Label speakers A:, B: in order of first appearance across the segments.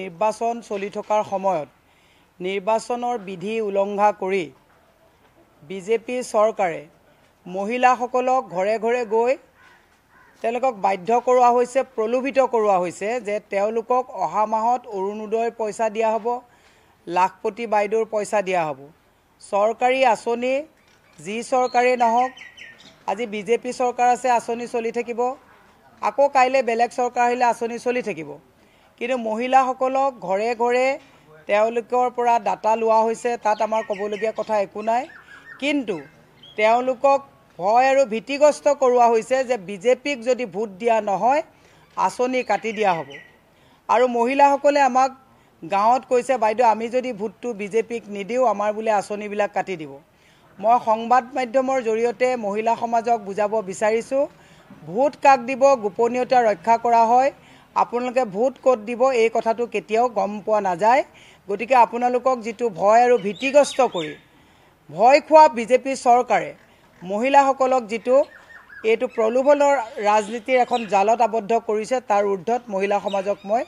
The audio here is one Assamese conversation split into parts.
A: নিৰ্বাচন চলি থকাৰ সময়ত নিৰ্বাচনৰ বিধি উলংঘা কৰি বিজেপি চৰকাৰে মহিলাসকলক ঘৰে ঘৰে গৈ তেওঁলোকক বাধ্য কৰোৱা হৈছে, প্ৰলোভিত কৰোৱা হৈছে যে তেওঁলোকক অহা মাহত অৰুণোদয়ৰ পইচা দিয়া হ'ব, লাখপতি বাইদেউৰ পইচা দিয়া হ'ব। চৰকাৰী আঁচনি যি চৰকাৰেই নহওক, আজি বিজেপি চৰকাৰ আছে, আঁচনি চলি থাকিব, আকৌ কাইলৈ বেলেগ চৰকাৰ আহিলে আঁচনি চলি থাকিব। কিন্তু মহিলাসকলক ঘৰে ঘৰে তেওঁলোকৰ পৰা ডাটা লোৱা হৈছে, তাত আমাৰ ক'বলগীয়া কথা একো নাই। কিন্তু তেওঁলোকক ভয় আৰু ভীতিগ্ৰস্ত কৰোৱা হৈছে যে বিজেপিক যদি ভোট দিয়া নহয় আঁচনি কাটি দিয়া হ'ব। আৰু মহিলাসকলে আমাক গাঁৱত কৈছে, বাইদেউ আমি যদি ভোটটো বিজেপিক নিদিওঁ আমাৰ বোলে আঁচনিবিলাক কাটি দিব। মই সংবাদ মাধ্যমৰ জৰিয়তে মহিলা সমাজক বুজাব বিচাৰিছোঁ, ভোট কাক দিব গোপনীয়তা ৰক্ষা কৰা হয়, আপোনালোকে ভোট ক'ত দিব এই কথাটো কেতিয়াও গম পোৱা নাযায়। গতিকে আপোনালোকক যিটো ভয় আৰু ভীতিগ্ৰস্ত কৰি ভয় খোৱা বিজেপি চৰকাৰে মহিলাসকলক যিটো এইটো প্ৰলোভনৰ ৰাজনীতিৰ এখন জালত আবদ্ধ কৰিছে, তাৰ ঊৰ্ধত মহিলা সমাজক মই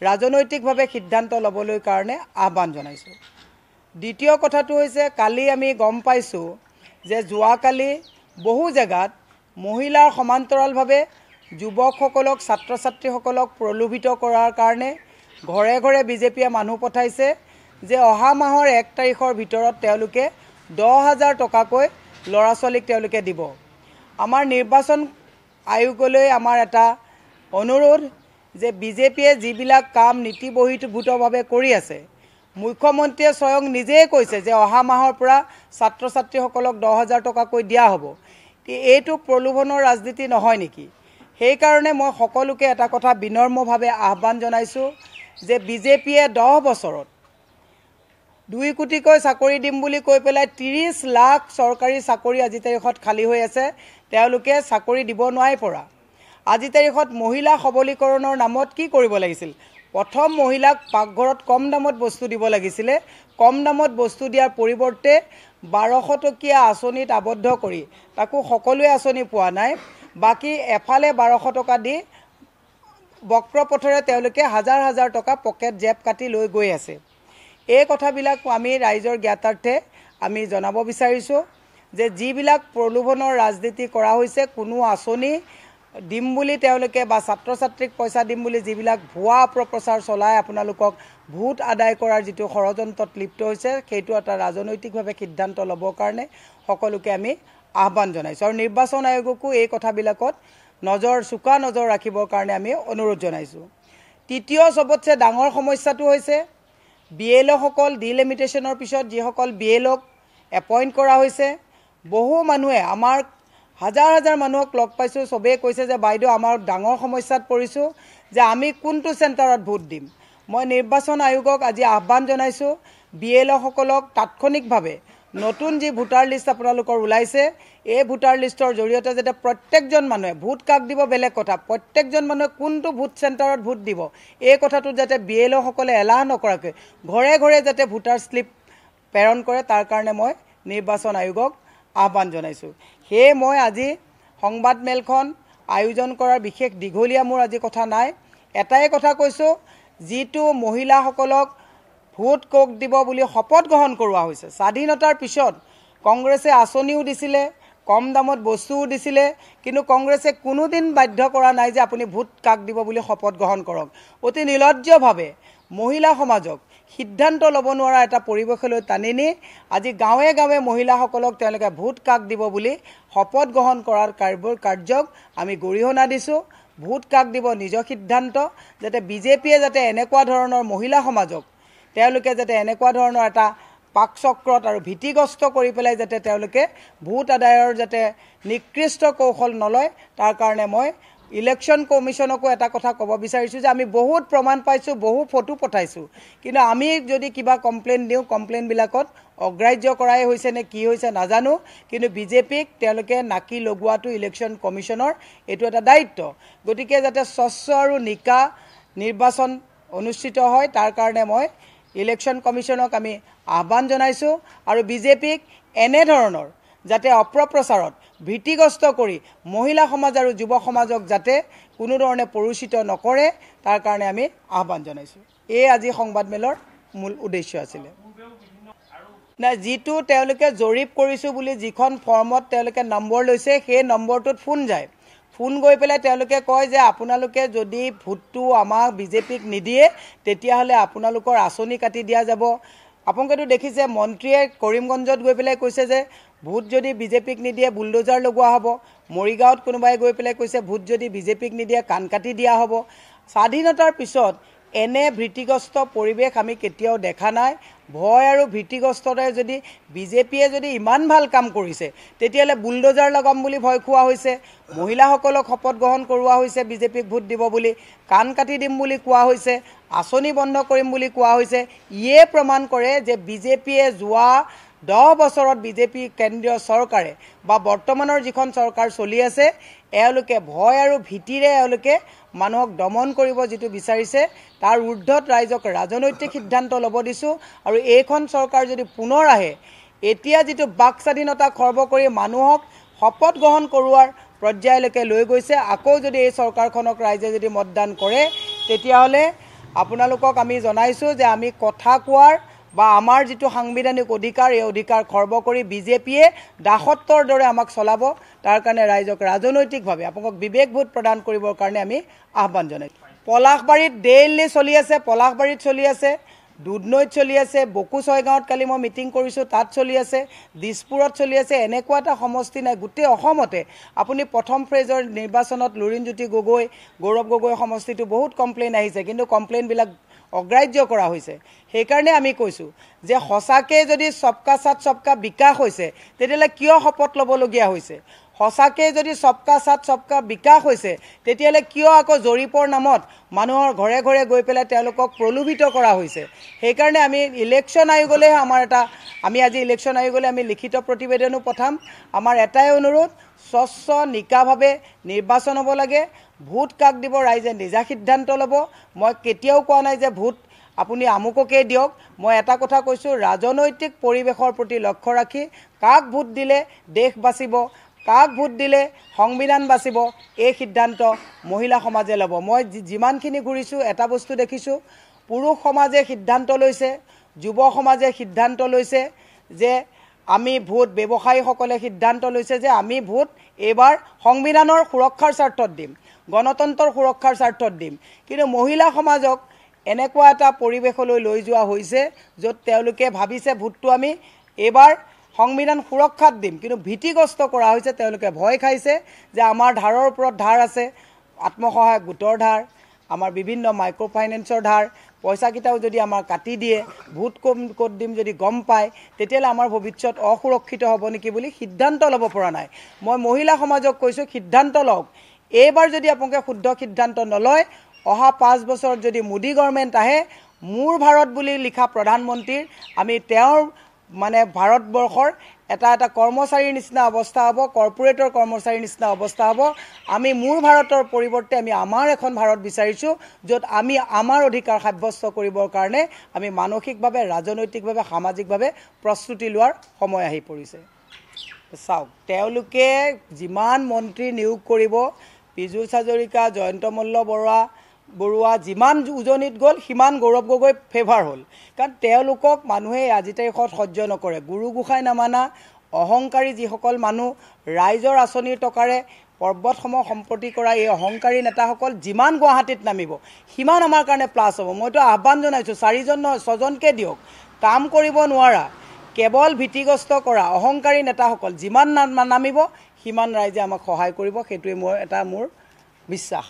A: ৰাজনৈতিকভাৱে সিদ্ধান্ত ল'বলৈ কাৰণে আহ্বান জনাইছোঁ। দ্বিতীয় কথাটো হৈছে, কালি আমি গম পাইছোঁ যে যোৱাকালি বহু জেগাত মহিলাৰ সমান্তৰালভাৱে যুৱকসকলক, ছাত্ৰ ছাত্ৰীসকলক প্ৰলোভিত কৰাৰ কাৰণে ঘৰে ঘৰে বিজেপিয়ে মানুহ পঠাইছে যে অহা মাহৰ 1 তাৰিখৰ ভিতৰত তেওঁলোকে 10,000 টকাকৈ ল'ৰা ছোৱালীক তেওঁলোকে দিব। আমাৰ নিৰ্বাচন আয়োগলৈ আমাৰ এটা অনুৰোধ যে বিজেপিয়ে যিবিলাক কাম নীতিবহিৰ্ভূতভাৱে কৰি আছে, মুখ্যমন্ত্ৰীয়ে স্বয়ং নিজেই কৈছে যে অহা মাহৰ পৰা ছাত্ৰ ছাত্ৰীসকলক 10,000 টকাকৈ দিয়া হ'ব। এইটো প্ৰলোভনৰ ৰাজনীতি নহয় নেকি? সেইকাৰণে মই সকলোকে এটা কথা বিনম্ৰভাৱে আহ্বান জনাইছোঁ যে বিজেপিয়ে 10 বছৰত 2 কোটিকৈ চাকৰি দিম বুলি কৈ পেলাই 30 লাখ চৰকাৰী চাকৰি আজি তাৰিখত খালী হৈ আছে, তেওঁলোকে চাকৰি দিব নোৱাৰি পৰা। আজি তাৰিখত মহিলা সবলীকৰণৰ নামত কি কৰিব লাগিছিল? প্ৰথম মহিলাক পাকঘৰত কম দামত বস্তু দিব লাগিছিলে। কম দামত বস্তু দিয়াৰ পৰিৱৰ্তে 1200 টকীয়া আঁচনিত আবদ্ধ কৰি তাকো সকলোৱে আঁচনি পোৱা নাই, বাকী এফালে 1200 টকা দি বক্ৰ পথৰে তেওঁলোকে হাজাৰ হাজাৰ টকা পকেট জেপ কাটি লৈ গৈ আছে। এই কথাবিলাক আমি ৰাইজৰ জ্ঞাতাৰ্থে আমি জনাব বিচাৰিছোঁ যে যিবিলাক প্ৰলোভনৰ ৰাজনীতি কৰা হৈছে, কোনো আঁচনি দিম বুলি তেওঁলোকে বা ছাত্ৰ ছাত্ৰীক পইচা দিম বুলি যিবিলাক ভুৱা অপপ্ৰচাৰ চলাই আপোনালোকক ভোট আদায় কৰাৰ যিটো ষড়যন্ত্ৰত লিপ্ত হৈছে, সেইটো এটা ৰাজনৈতিকভাৱে সিদ্ধান্ত ল'বৰ কাৰণে সকলোকে আমি আহ্বান জনাইছোঁ। আৰু নিৰ্বাচন আয়োগকো এই কথাবিলাকত চোকা নজৰ ৰাখিবৰ কাৰণে আমি অনুৰোধ জনাইছোঁ। তৃতীয় চবতছে ডাঙৰ সমস্যাটো হৈছে BLOসকল ডিলিমিটেশ্যনৰ পিছত যিসকল BLOক এপইণ্ট কৰা হৈছে, বহু মানুহে আমাৰ হাজাৰ হাজাৰ মানুহক লগ পাইছোঁ, চবেই কৈছে যে বাইদেউ আমাৰ ডাঙৰ সমস্যাত পৰিছোঁ যে আমি কোনটো চেণ্টাৰত ভোট দিম। মই নিৰ্বাচন আয়োগক আজি আহ্বান জনাইছোঁ, BLOসকলক তাৎক্ষণিকভাৱে নতুন যি ভোটাৰ লিষ্ট আপোনালোকৰ ওলাইছে, এই ভোটাৰ লিষ্টৰ জৰিয়তে যাতে প্ৰত্যেকজন মানুহে ভোট কাক দিব বেলেগ কথা, প্ৰত্যেকজন মানুহে কোনটো ভোট চেণ্টাৰত ভোট দিব এই কথাটো যাতে BLOসকলে এলাহ নকৰাকৈ ঘৰে ঘৰে যাতে ভোটাৰ শ্লিপ প্ৰেৰণ কৰে, তাৰ কাৰণে মই নিৰ্বাচন আয়োগক আহ্বান জনাইছোঁ। সেয়ে মই আজি সংবাদমেলখন আয়োজন কৰাৰ বিশেষ দীঘলীয়া মোৰ আজি কথা নাই। এটাই কথা কৈছোঁ, যিটো মহিলাসকলক ভোট কক দিব বুলি শপত গ্ৰহণ কৰোৱা হৈছে, স্বাধীনতাৰ পিছত কংগ্ৰেছে আঁচনিও দিছিলে, কম দামত বস্তুও দিছিলে, কিন্তু কংগ্ৰেছে কোনোদিন বাধ্য কৰা নাই যে আপুনি ভোট কাক দিব বুলি শপত গ্ৰহণ কৰক। অতি নিৰ্লজ্জভাৱে মহিলা সমাজক সিদ্ধান্ত ল'ব নোৱাৰা এটা পৰিৱেশলৈ টানি নি আজি গাঁৱে গাঁৱে মহিলাসকলক তেওঁলোকে ভোট কাক দিব বুলি শপত গ্ৰহণ কৰাৰ কাৰ্যক আমি গৰিহণা দিছোঁ। ভোট কাক দিব নিজৰ সিদ্ধান্ত, যাতে বিজেপিয়ে যাতে এনেকুৱা ধৰণৰ মহিলা সমাজক তেওঁলোকে যাতে এনেকুৱা ধৰণৰ এটা পাকচক্ৰত আৰু ভীতিগ্ৰস্ত কৰি পেলাই যাতে তেওঁলোকে ভোট আদায়ৰ যাতে নিকৃষ্ট কৌশল নলয়, তাৰ কাৰণে মই ইলেকশ্যন কমিশ্যনকো এটা কথা ক'ব বিচাৰিছোঁ যে আমি বহুত প্ৰমাণ পাইছোঁ, বহু ফটো পঠাইছোঁ, কিন্তু আমি যদি কিবা কমপ্লেইন দিওঁ, কমপ্লেইনবিলাকত অগ্ৰাহ্য কৰাই হৈছে নে কি হৈছে নাজানো, কিন্তু বিজেপিক তেওঁলোকে নাকি লগোৱাটো ইলেকশ্যন কমিশ্যনৰ এইটো এটা দায়িত্ব। গতিকে যাতে স্বচ্ছ আৰু নিকা নিৰ্বাচন অনুষ্ঠিত হয়, তাৰ কাৰণে মই ইলেকশ্যন কমিশ্যনক আমি আহ্বান জনাইছোঁ। আৰু বিজেপিক এনেধৰণৰ যাতে অপপ্ৰচাৰত ভীতিগ্ৰস্ত কৰি মহিলা সমাজ আৰু যুৱ সমাজক যাতে কোনো ধৰণে প্ৰৰোচিত নকৰে, তাৰ কাৰণে আমি আহ্বান জনাইছোঁ। এই আজি সংবাদমেলৰ মূল উদ্দেশ্য আছিলে না যিটো তেওঁলোকে জৰীপ কৰিছোঁ বুলি যিখন ফৰ্মত তেওঁলোকে নম্বৰ লৈছে সেই নম্বৰটোত ফোন যায় ফোন গৈ পেলাই তেওঁলোকে কয় যে আপোনালোকে যদি ভোটটো আমাক বিজেপিক নিদিয়ে তেতিয়াহ'লে আপোনালোকৰ আঁচনি কাটি দিয়া যাব আপোনালোকেতো দেখিছে মন্ত্ৰীয়ে কৰিমগঞ্জত গৈ পেলাই কৈছে যে ভোট যদি বিজেপিক নিদিয়ে বুলডোজাৰ লগোৱা হ'ব মৰিগাঁৱত কোনোবাই গৈ পেলাই কৈছে ভোট যদি বিজেপিক নিদিয়ে কাণ কাটি দিয়া হ'ব স্বাধীনতাৰ পিছত এনে ভীতিগ্ৰস্ত পৰিৱেশ আমি কেতিয়াও দেখা নাই ভয় আৰু ভীতিগ্ৰস্তৰে যদি বিজেপিয়ে যদি ইমান ভাল কাম কৰিছে তেতিয়াহ'লে বুলডোজাৰ লগাম বুলি ভয় খোৱা হৈছে মহিলাসকলক শপত গ্ৰহণ কৰোৱা হৈছে বিজেপিক ভোট দিব বুলি কাণ কাটি দিম বুলি কোৱা হৈছে আঁচনি বন্ধ কৰিম বুলি কোৱা হৈছে ইয়ে প্ৰমাণ কৰে যে বিজেপিয়ে যোৱা 10 বছৰত বিজেপি কেন্দ্ৰীয় চৰকাৰে বা বৰ্তমানৰ যিখন চৰকাৰ চলি আছে এওঁলোকে ভয় আৰু ভীতিৰে এওঁলোকে মানুহক দমন কৰিব যিটো বিচাৰিছে তাৰ ঊৰ্ধত ৰাইজক ৰাজনৈতিক সিদ্ধান্ত ল'ব দিছোঁ আৰু এইখন চৰকাৰ যদি পুনৰ আহে এতিয়া যিটো বাক স্বাধীনতা খৰ্ব কৰি মানুহক শপত গ্ৰহণ কৰোৱাৰ পৰ্যায়লৈকে লৈ গৈছে আকৌ যদি এই চৰকাৰখনক ৰাইজে যদি মতদান কৰে তেতিয়াহ'লে আপোনালোকক আমি জনাইছোঁ যে আমি কথা কোৱাৰ বা আমাৰ যিটো সাংবিধানিক অধিকাৰ এই অধিকাৰ খৰ্ব কৰি বিজেপিয়ে দাসত্বৰ দৰে আমাক চলাব তাৰ কাৰণে ৰাইজক ৰাজনৈতিকভাৱে আপোনাক বিবেক ভোট প্ৰদান কৰিবৰ কাৰণে আমি আহ্বান জনাইছোঁ পলাশবাৰীত ডেইলি চলি আছে পলাশবাৰীত চলি আছে দুধনৈত চলি আছে বকু ছয়গাঁৱত কালি মই মিটিং কৰিছোঁ তাত চলি আছে দিছপুৰত চলি আছে এনেকুৱা এটা সমষ্টি নাই গোটেই অসমতে আপুনি প্ৰথম ফ্ৰেজৰ নিৰ্বাচনত লুৰিণজ্যোতি গগৈ গৌৰৱ গগৈ সমষ্টিটো বহুত কমপ্লেইন আহিছে কিন্তু কমপ্লেইনবিলাক অগ্ৰাহ্য কৰা হৈছে সেইকাৰণে আমি কৈছোঁ যে সঁচাকৈ যদি সবকা সাথ সবকা বিকাশ হৈছে তেতিয়াহ'লে কিয় শপত ল'বলগীয়া হৈছে সঁচাকৈ যদি সবকা সাথ সবকা বিকাশ হৈছে তেতিয়াহ'লে কিয় আকৌ জৰীপৰ নামত মানুহৰ ঘৰে ঘৰে গৈ পেলাই তেওঁলোকক প্ৰলোভিত কৰা হৈছে সেইকাৰণে আমি ইলেকশ্যন আয়োগলৈ আমি আজি ইলেকশ্যন আয়োগলৈ আমি লিখিত প্ৰতিবেদনো পঠাম আমাৰ এটাই অনুৰোধ স্বচ্ছ নিকাভাৱে নিৰ্বাচন হ'ব লাগে ভোট কাক দিব ৰাইজে নিজা সিদ্ধান্ত ল'ব মই কেতিয়াও কোৱা নাই যে ভোট আপুনি আমুককে দিয়ক মই এটা কথা কৈছোঁ ৰাজনৈতিক পৰিৱেশৰ প্ৰতি লক্ষ্য ৰাখি কাক ভোট দিলে দেশ বাচিব কাক ভোট দিলে সংবিধান বাচিব এই সিদ্ধান্ত মহিলা সমাজে ল'ব মই যিমানখিনি ঘূৰিছোঁ এটা বস্তু দেখিছোঁ পুৰুষ সমাজে সিদ্ধান্ত লৈছে যুৱ সমাজে সিদ্ধান্ত লৈছে যে আমি ভোট ব্যৱসায়ীসকলে সিদ্ধান্ত লৈছে যে আমি ভোট এইবাৰ সংবিধানৰ সুৰক্ষাৰ স্বাৰ্থত দিম গণতন্ত্ৰৰ সুৰক্ষাৰ স্বাৰ্থত দিম কিন্তু মহিলা সমাজক এনেকুৱা এটা পৰিৱেশলৈ লৈ যোৱা হৈছে য'ত তেওঁলোকে ভাবিছে ভোটটো আমি এইবাৰ সংবিধান সুৰক্ষাত দিম কিন্তু ভীতিগ্ৰস্ত কৰা হৈছে তেওঁলোকে ভয় খাইছে যে আমাৰ ধাৰৰ ওপৰত ধাৰ আছে আত্মসহায়ক গোটৰ ধাৰ আমাৰ বিভিন্ন মাইক্ৰ' ফাইনেন্সৰ ধাৰ পইচাকেইটাও যদি আমাৰ কাটি দিয়ে ভোট ক'ত দিম যদি গম পায় তেতিয়াহ'লে আমাৰ ভৱিষ্যত অসুৰক্ষিত হ'ব নেকি বুলি সিদ্ধান্ত ল'ব পৰা নাই মই মহিলা সমাজক কৈছোঁ সিদ্ধান্ত লওক এইবাৰ যদি আপোনালোকে শুদ্ধ সিদ্ধান্ত নলয় অহা 5 বছৰত যদি মোদী গভৰ্ণমেণ্ট আহে মোৰ ভাৰত বুলি লিখা প্ৰধানমন্ত্ৰীৰ আমি তেওঁৰ মানে ভাৰতবৰ্ষৰ এটা কৰ্মচাৰীৰ নিচিনা অৱস্থা হ'ব কৰ্পোৰেটৰ কৰ্মচাৰীৰ নিচিনা অৱস্থা হ'ব আমি মোৰ ভাৰতৰ পৰিৱৰ্তে আমি আমাৰ এখন ভাৰত বিচাৰিছোঁ য'ত আমি আমাৰ অধিকাৰ সাব্যস্ত কৰিবৰ কাৰণে আমি মানসিকভাৱে ৰাজনৈতিকভাৱে সামাজিকভাৱে প্ৰস্তুতি লোৱাৰ সময় আহি পৰিছে চাওক তেওঁলোকে যিমান মন্ত্ৰী নিয়োগ কৰিব পীযুষ হাজৰিকা জয়ন্ত মল্ল বৰুৱা যিমান উজনিত গ'ল সিমান গৌৰৱ গগৈ ফেভাৰ হ'ল কাৰণ তেওঁলোকক মানুহে আজি তাৰিখত সহ্য নকৰে গুৰু গোসাঁই নামানা অহংকাৰী যিসকল মানুহ ৰাইজৰ আঁচনিৰ টকাৰে পৰ্বতসমূহ সম্পত্তি কৰা এই অহংকাৰী নেতাসকল যিমান গুৱাহাটীত নামিব সিমান আমাৰ কাৰণে প্লাছ হ'ব মইতো আহ্বান জনাইছোঁ 4জন নহয় 6জনকে দিয়ক কাম কৰিব নোৱাৰা কেৱল ভীতিগ্ৰস্ত কৰা অহংকাৰী নেতাসকল যিমান নামিব সিমান ৰাইজে আমাক সহায় কৰিব সেইটোৱে মোৰ বিশ্বাস